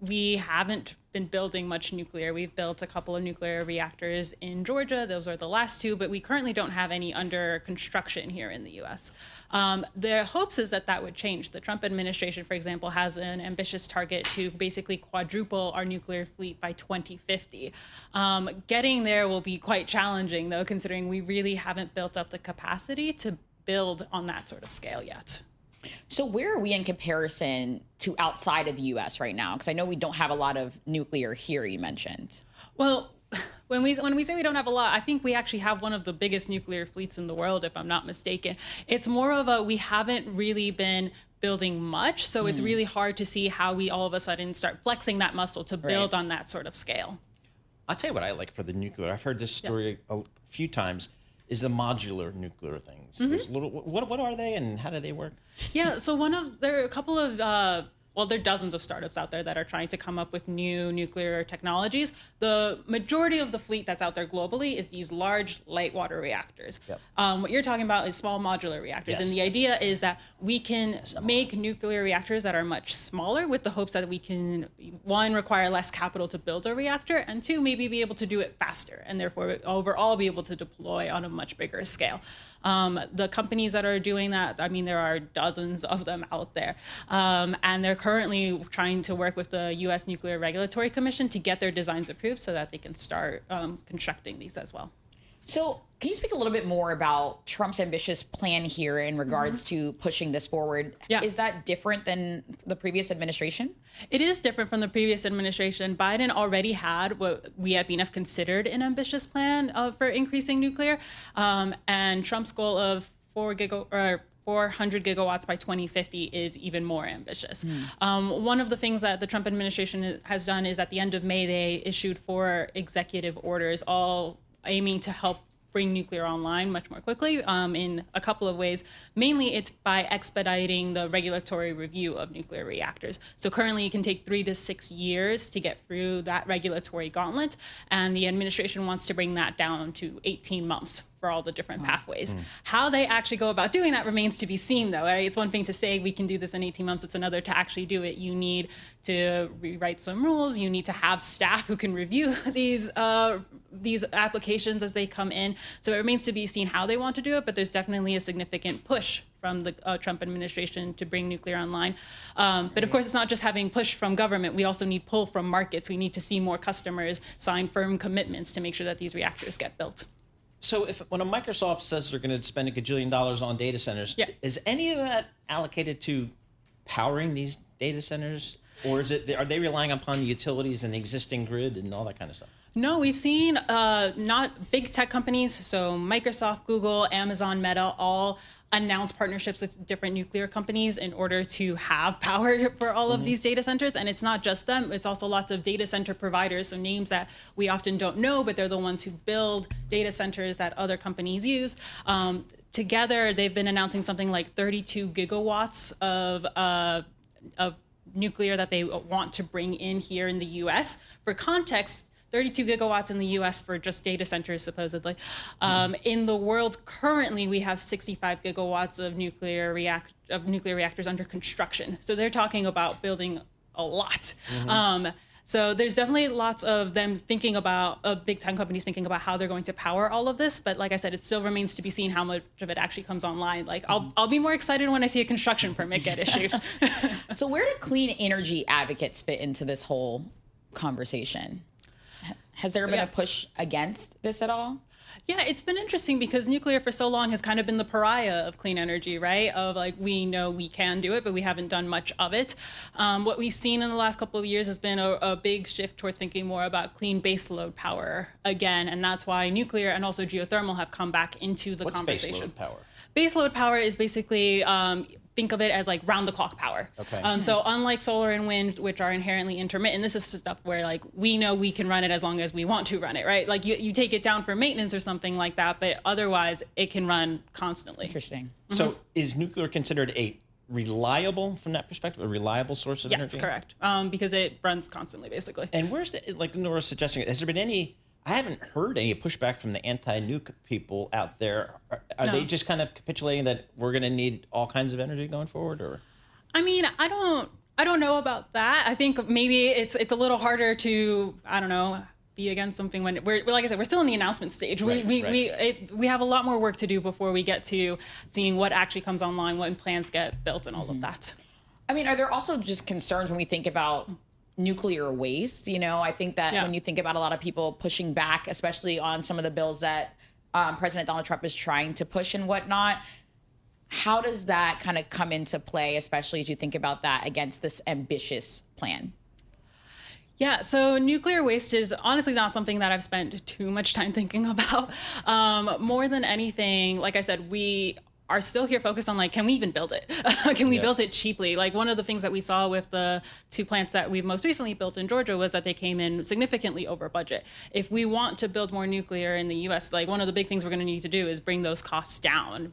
we haven't been building much nuclear. We've built a couple of nuclear reactors in Georgia. Those are the last two, but we currently don't have any under construction here in the U.S. The hopes is that that would change. The Trump administration, for example, has an ambitious target to basically quadruple our nuclear fleet by 2050. Getting there will be quite challenging, though, considering we really haven't built up the capacity to build on that sort of scale yet. So where are we in comparison to outside of the U.S. right now? Because I know we don't have a lot of nuclear here, you mentioned. Well, when we say we don't have a lot, I think we actually have one of the biggest nuclear fleets in the world, if I'm not mistaken. It's more of a, we haven't really been building much, so it's really hard to see how we all of a sudden start flexing that muscle to build on that sort of scale. I'll tell you what I like for the nuclear. I've heard this story a few times. Is the modular nuclear things. What are they and how do they work? Yeah, so there are a couple of, there are dozens of startups out there that are trying to come up with new nuclear technologies. The majority of the fleet that's out there globally is these large light water reactors. Yep. What you're talking about is small modular reactors. And the idea is that we can make nuclear reactors that are much smaller with the hopes that we can, one, require less capital to build a reactor, and two, maybe be able to do it faster, and therefore overall be able to deploy on a much bigger scale. The companies that are doing that, I mean, there are dozens of them out there. And they're currently trying to work with the U.S. Nuclear Regulatory Commission to get their designs approved so that they can start constructing these as well. So can you speak a little bit more about Trump's ambitious plan here in regards to pushing this forward? Yeah. Is that different than the previous administration? It is different from the previous administration. Biden already had what we at BNEF considered an ambitious plan for increasing nuclear. And Trump's goal of 400 gigawatts by 2050 is even more ambitious. One of the things that the Trump administration has done is at the end of May, they issued 4 executive orders, all aiming to help bring nuclear online much more quickly in a couple of ways. Mainly, it's by expediting the regulatory review of nuclear reactors. So currently, it can take 3 to 6 years to get through that regulatory gauntlet, and the administration wants to bring that down to 18 months for all the different pathways. How they actually go about doing that remains to be seen, though. Right? It's one thing to say we can do this in 18 months. It's another to actually do it. You need to rewrite some rules. You need to have staff who can review these applications as they come in. So it remains to be seen how they want to do it, but there's definitely a significant push from the Trump administration to bring nuclear online. But of course, it's not just having push from government. We also need pull from markets. We need to see more customers sign firm commitments to make sure that these reactors get built. So when a Microsoft says they're going to spend $1 gajillion on data centers, is any of that allocated to powering these data centers? Or are they relying upon the utilities and the existing grid and all that kind of stuff? No, we've seen not big tech companies, so Microsoft, Google, Amazon, Meta, all announce partnerships with different nuclear companies in order to have power for all of these data centers. And it's not just them, it's also lots of data center providers, so names that we often don't know, but they're the ones who build data centers that other companies use. Together, they've been announcing something like 32 gigawatts of nuclear that they want to bring in here in the US. For context, 32 gigawatts in the US for just data centers, supposedly. In the world currently, we have 65 gigawatts of nuclear reactors under construction. So they're talking about building a lot. So there's definitely lots of them thinking about, big time companies thinking about how they're going to power all of this. But like I said, it still remains to be seen how much of it actually comes online. Like I'll be more excited when I see a construction permit get issued. So where do clean energy advocates fit into this whole conversation? Has there been a push against this at all? Yeah, it's been interesting because nuclear for so long has kind of been the pariah of clean energy, right? Of like, we know we can do it, but we haven't done much of it. What we've seen in the last couple of years has been a big shift towards thinking more about clean baseload power again. And that's why nuclear and also geothermal have come back into the conversation. What's baseload power? Baseload power is basically, think of it as like round-the-clock power. Okay. So unlike solar and wind, which are inherently intermittent, this is stuff where like we know we can run it as long as we want to run it, right? Like you take it down for maintenance or something like that, but otherwise it can run constantly. Interesting. So is nuclear considered a reliable, from that perspective, a reliable source of energy? Yes, correct. Because it runs constantly, basically. And where's like Nora's suggesting, has there been any, I haven't heard any pushback from the anti-nuke people out there. Are they just kind of capitulating that we're going to need all kinds of energy going forward, or? I mean, I I don't know about that. I think maybe it's a little harder to, I don't know, be against something when we're like I said, we're still in the announcement stage. We have a lot more work to do before we get to seeing what actually comes online, when plans get built, and all of that. I mean, are there also just concerns when we think about nuclear waste? You know, I think that when you think about a lot of people pushing back, especially on some of the bills that President Donald Trump is trying to push and whatnot, how does that kind of come into play, especially as you think about that against this ambitious plan? Yeah, so nuclear waste is honestly not something that I've spent too much time thinking about. More than anything, like I said, we are still here focused on, like, can we even build it? Can we build it cheaply? Like, one of the things that we saw with the 2 plants that we've most recently built in Georgia was that they came in significantly over budget. If we want to build more nuclear in the US, like, one of the big things we're going to need to do is bring those costs down.